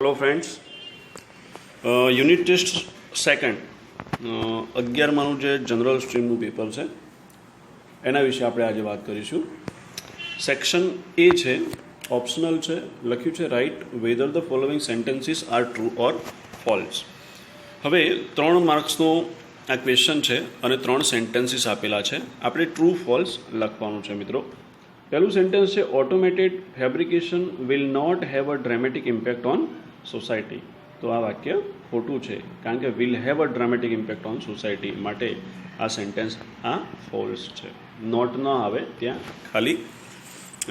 Hello friends, unit test second 11માનું જે general સ્ટ્રીમનું paper છે એના વિશે આપણે આજે વાત કરીશું. સેક્શન એ છે, ઓપ્શનલ છે, લખ્યું છે write whether the following sentences are true or false. હવે 3 માર્ક્સનો આ ક્વેશ્ચન છે અને 3 સેન્ટેન્સીસ આપેલા છે. આપણે ટ્રુ ફોલ્સ લખવાનું છે મિત્રો. પહેલું સેન્ટેન્સ છે automated fabrication will not have a dramatic impact on society. તો આ વાક્ય ખોટું છે, કારણ કે will have a dramatic impact on society માટે આ સેન્ટેન્સ આ ફોલ્સ છે. નોટ ન આવે, ત્યાં ખાલી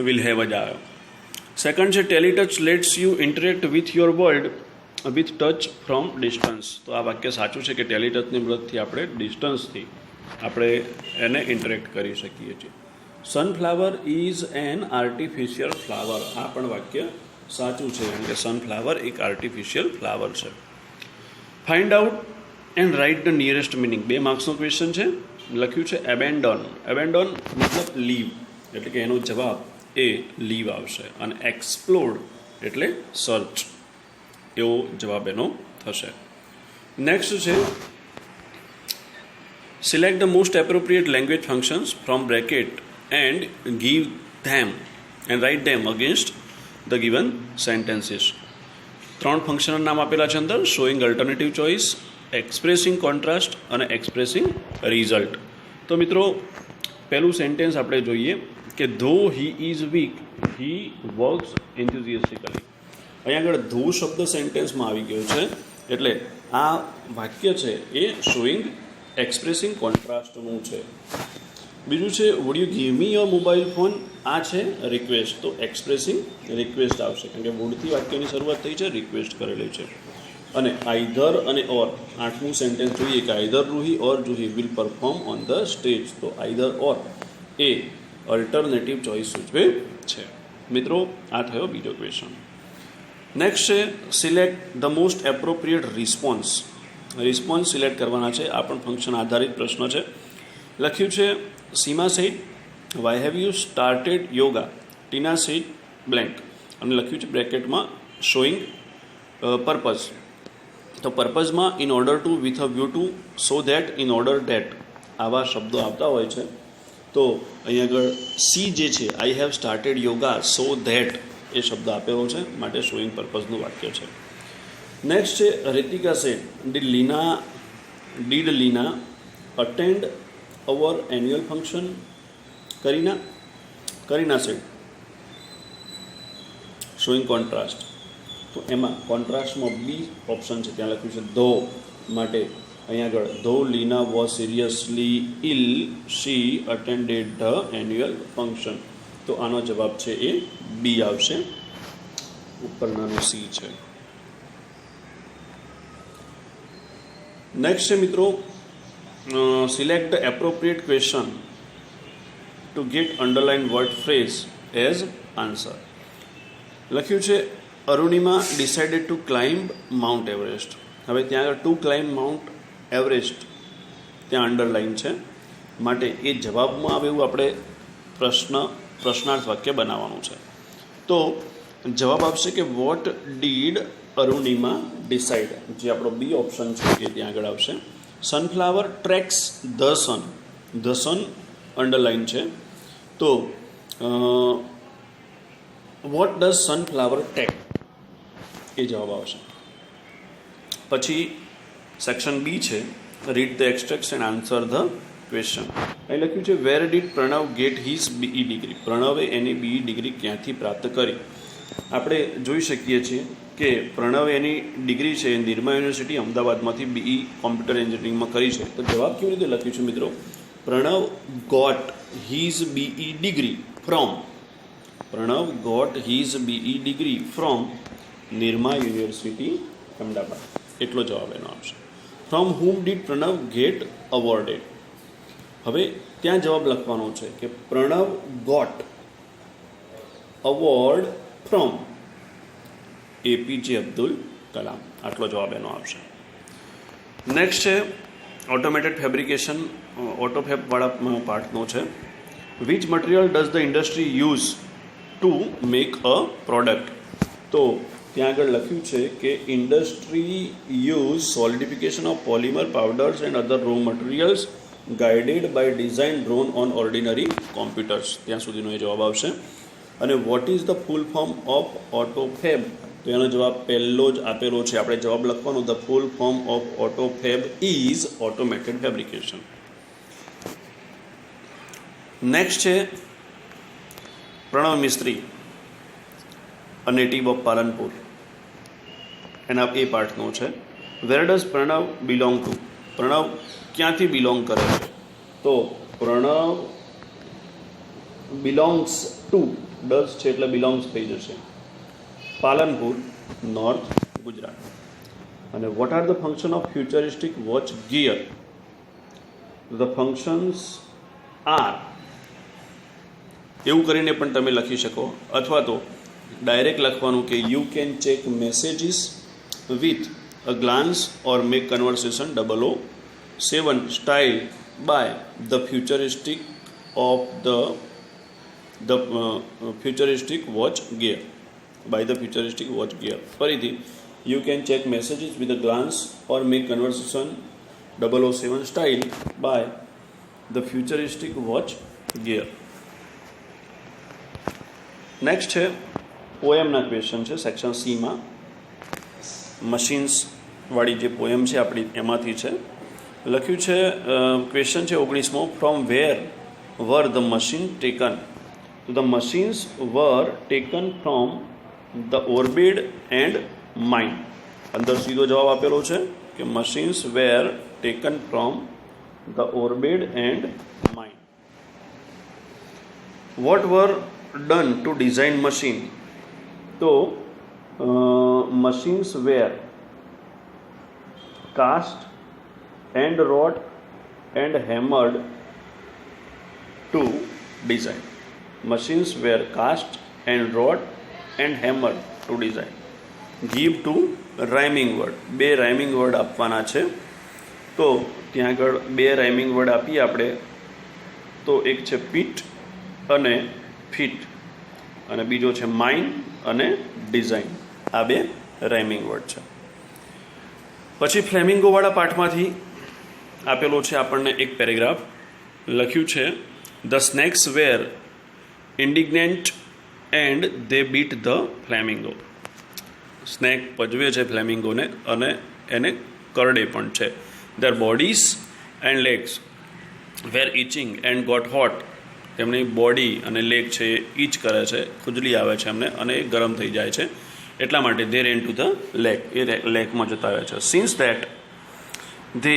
વિલ હેવ જ આવ્યો. સેકન્ડ છે teletouch lets you interact with your world with touch from distance. તો આ વાક્ય સાચું છે કે ટેલિટચની મદદથી આપણે ડિસ્ટન્સથી આપણે એને ઇન્ટરેક્ટ કરી શકીએ છીએ. Sunflower is an artificial flower. આ પણ વાક્ય સાચું છે, કારણ કે સનફ્લાવર એક આર્ટિફિશિયલ ફ્લાવર છે. Find out and write the nearest meaning. 2 માર્ક્સનો ક્વેશ્ચન છે. લખ્યું છે એબેન્ડોન. એબેન્ડોન મતલબ લીવ, એટલે કે એનો જવાબ એ લીવ આવશે. અને એક્સપ્લોડ એટલે સર્ચ, એવો જવાબ એનો થશે. નેક્સ્ટ છે select the most appropriate language functions from bracket and give them and write them against the given sentences. 3 ફંક્શનના નામ આપેલા છે અંદર: showing alternative choice, expressing contrast અને એક્સપ્રેસિંગ રિઝલ્ટ. તો મિત્રો પહેલું સેન્ટેન્સ આપણે જોઈએ કે though he is weak he works enthusiastically. અહીંયા આગળ ધો શબ્દ સેન્ટેન્સમાં આવી ગયો છે, એટલે આ વાક્ય છે એ શોઈંગ એક્સપ્રેસિંગ કોન્ટ્રાસ્ટનું છે. બીજું છે would you give me your mobile phone. આ છે રિક્વેસ્ટ, તો એક્સપ્રેસિંગ રિક્વેસ્ટ આવશે, કારણ કે વુડથી વાક્યની શરૂઆત થઈ છે, રિક્વેસ્ટ કરેલી છે. અને આઈધર અને ઓર 8મું સેન્ટેન્સ જોઈએ કે either Ruhi or Juhi will perform on the stage. તો આઈધર ઓર એ અલ્ટરનેટિવ ચોઇસ સૂચવે છે. મિત્રો આ થયો બીજો ક્વેશ્ચન. નેક્સ્ટ છે select the most appropriate response. Response select કરવાના છે. આ પણ ફંક્શન આધારિત પ્રશ્ન છે. લખ્યું છે Seema said why have you started yoga. Tina said blank. અને લખ્યું છે બ્રેકેટમાં શોઈંગ પર્પઝ. તો પર્પઝમાં in order to, with a view to, so that, in order that, આવા શબ્દો આવતા હોય છે. તો અહીંયા આગળ સી જે છે I have started yoga so that એ શબ્દ આપેલો છે, માટે શોઈંગ પર્પઝનું વાક્ય છે. નેક્સ્ટ છે Ritika said did Leena attend our annual function. Kareena said showing contrast. તો એમાં કોન્ટ્રાસ્ટમાં બી ઓપ્શન છે, ત્યાં લખ્યું છે ધો, માટે અહીંયા આગળ though Leena was seriously ill she attended the annual function. તો આનો જવાબ છે એ બી આવશે, ઉપરનાનો સી છે. નેક્સ્ટ છે મિત્રો select the appropriate question two gate underline word phrase as answer. લખ્યું છે Arunima decided to climb mount Everest. હવે ત્યાં આગળ ટુ ક્લાઇમ્બ માઉન્ટ એવરેસ્ટ ત્યાં અંડરલાઇન છે, માટે એ જવાબમાં આવે એવું આપણે પ્રશ્નાર્થ વાક્ય બનાવવાનું છે. તો જવાબ આવશે કે વોટ ડીડ અરુણિમા ડિસાઇડ, જે આપણો બી ઓપ્શન છે એ ત્યાં આગળ આવશે. Sunflower tracks the sun. The sun underline છે, તો વોટ ડઝ સનફ્લાવર ટેક, એ જવાબ આવશે. પછી સેક્શન બી છે read the extracts and answer the question. અહીં લખ્યું છે where did Pranav get his BE degree. પ્રણવે એની બીઈ ડિગ્રી ક્યાંથી પ્રાપ્ત કરી. આપણે જોઈ શકીએ છીએ કે પ્રણવે એની ડિગ્રી છે નિરમા યુનિવર્સિટી અમદાવાદમાંથી બીઈ કોમ્પ્યુટર એન્જિનિયરિંગમાં કરી છે. તો જવાબ કેવી રીતે લખ્યું છે મિત્રો? Pranav got his BE degree from Nirma university Ahmedabad, એટલો જવાબ એનો આવશે. From whom did Pranav get awarded. હવે ત્યાં જવાબ લખવાનો છે કે Pranav got award from APJ Abdul Kalam, આટલો જવાબ એનો આવશે. નેક્સ્ટ છે ઓટોમેટેડ ફેબ્રિકેશન, ઓટોફેબવાળા પાર્ટનો છે. Which material does the industry use to make a product. તો ત્યાં આગળ લખ્યું છે કે industry use solidification of polymer powders and other raw materials guided by design drawn on ordinary computers. ત્યાં સુધીનો એ જવાબ આવશે. અને what is the full form of autofab? તો એનો જવાબ પહેલો જ આપેલો છે. આપણે જવાબ લખવાનો, the full form of autofab is automated fabrication. Next છે Pranav Mistry, a native of Palanpur. એના એ પાર્ટનો છે. Where does Pranav belong to? Pranav ક્યાંથી બિલોંગ કરે છે? તો પ્રણવ બિલોંગ્સ ટુ, ડઝ છે એટલે બિલોંગ્સ થઈ જશે, પાલનપુર, નોર્થ ગુજરાત. અને what are the function of futuristic watch gear? The functions are, એવું કરીને પણ તમે લખી શકો, અથવા તો ડાયરેક્ટ લખવાનું કે you can check messages with a glance or make conversation 007 style by the futuristic of the futuristic watch gear, by the futuristic watch gear. ફરીથી, you can check messages with a glance or make conversation 007 style by the futuristic watch gear. Next છે પોએમના question છે section સીમાં. મશીન્સવાળી જે poem છે આપણી એમાંથી છે. લખ્યું છે ક્વેશ્ચન છે 19મો, from where were the machine taken? તો the machines were taken from the orbit and mine. અંદર સીધો જવાબ આપેલો છે કે machines were taken from the orbit and mine. What were done to design machine? તો machines were cast and wrought and hammered to design. Machines were cast and wrought and hammered to design. Give to rhyming word. બે rhyming word આપવાના છે. તો ત્યાં આગળ બે rhyming word આપીએ આપણે. તો એક છે પીટ અને ફીટ, અને બીજો છે માઇન અને ડિઝાઇન. આ બે રાઇમિંગ વર્ડ છે. પછી ફ્લેમિંગોવાળા પાઠમાંથી આપેલો છે આપણને એક પેરેગ્રાફ. લખ્યું છે the snakes were indignant and they bit the flamingo. Snake પજવે છે ફ્લેમિંગોને અને એને કરડે પણ છે. Their bodies and legs were itching and got hot. તેમની બોડી અને લેગ છે એ ઈચ કરે છે, ખુજલી આવે છે એમને અને એ ગરમ થઈ જાય છે, એટલા માટે they ran to the lake, એ લેકમાં જતા રહે છે. Since that they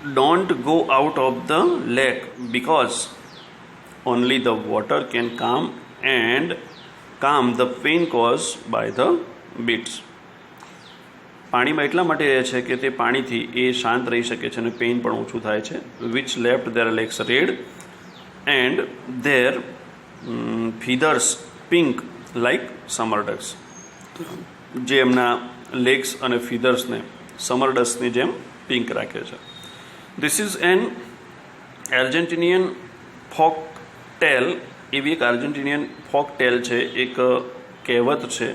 don't go out of the lake because only the water can calm the pain cause by the bites. પાણીમાં એટલા માટે રહે છે કે તે પાણીથી એ શાંત રહી શકે છે અને પેઇન પણ ઓછું થાય છે. Which left their legs red and their feathers pink like summer ducks. જે એમના લેગ્સ અને ફીધર્સને સમર ડક્સની જેમ પિંક રાખે છે. ધીસ ઇઝ એન આર્જેન્ટિનિયન ફોક ટેલ. એવી એક આર્જેન્ટિનિયન ફોક ટેલ છે, એક કહેવત છે.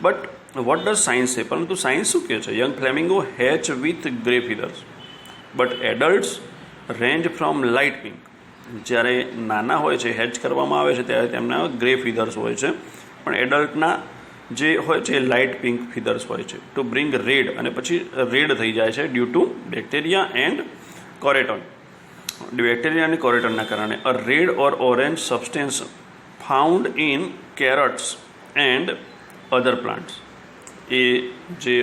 બટ વોટ ડઝ સાયન્સ છે? પરંતુ સાયન્સ શું કહે છે? Young flamingo hatch with grey feathers but adults range from light pink. જ્યારે નાના હોય છે, હેચ કરવામાં આવે છે ત્યારે તેમના ગ્રે ફીધર્સ હોય છે, પણ એડલ્ટના જે હોય છે લાઇટ પિંક ફીધર્સ હોય છે. ટુ બ્રિંગ રેડ, અને પછી રેડ થઈ જાય છે due to bacteria and carotene. Bacteria અને કોરેટોનના કારણે. A red or orange substance found in carrots and other plants. એ જે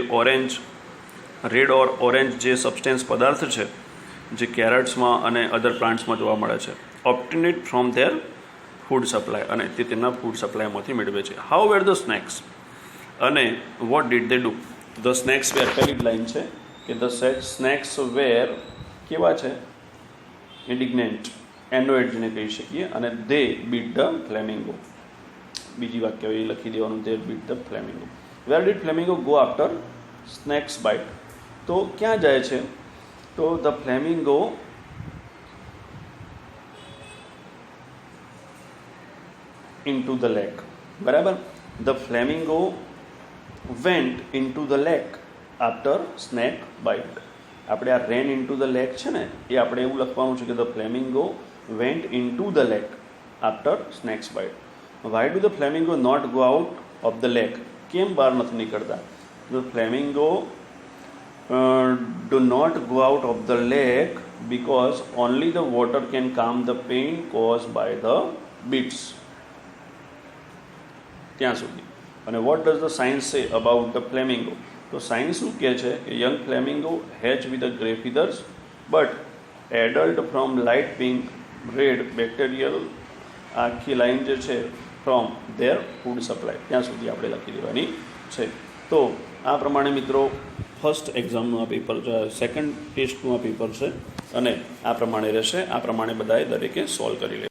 રેડ ઓર ઓરેન્જ જે સબસ્ટેન્સ પદાર્થ છે જે કેરટ્સમાં અને અધર પ્લાન્ટ્સમાં જોવા મળે છે. Obtained from their food supply, અને તે તેમના ફૂડ સપ્લાયમાંથી મેળવે છે. હાઉ વેર ધ સ્નેક્સ, અને what did they do? The snakes were, પહેલી જ લાઈન છે કે ધ સ્નેક્સ વેર કેવા છે? ઇન્ડિગ્નેન્ટ, એન્ડોએડ જેને કહી શકીએ, અને દે બીટ ધ ફ્લેમિંગો. બીજી વાક્ય એ લખી દેવાનું, they bit the flamingo. Where did flamingo go after snakes bite? તો ક્યાં જાય છે? તો the flamingo into the lake. બરાબર. The flamingo went into the lake after snake bite. આપણે આ રેન ઇન્ટુ ધ લેક છે ને એ આપણે એવું લખવાનું છે કે the flamingo went into the lake after snakes bite. Why do the flamingo not go out of the lake? કેમ બહાર નથી નીકળતા? The flamingo do not go out of the lake because only the water can calm the pain caused by the beats. ત્યાં સુધી. અને what does the science say about the flamingo? તો science શું કહે છે કે young flamingo hatch with a grey feathers but adult from light pink red bacterial આખી line જે છે ફ્રોમ ધેર ફૂડ સપ્લાય. ત્યાં સુધી આપણે લખી દેવાની છે. તો આ પ્રમાણે મિત્રો ફર્સ્ટ એક્ઝામનું આ પેપર સેકન્ડ ટેસ્ટનું આ પેપર છે અને આ પ્રમાણે રહેશે. આ પ્રમાણે બધાએ દરેકે સોલ્વ કરી લેવું.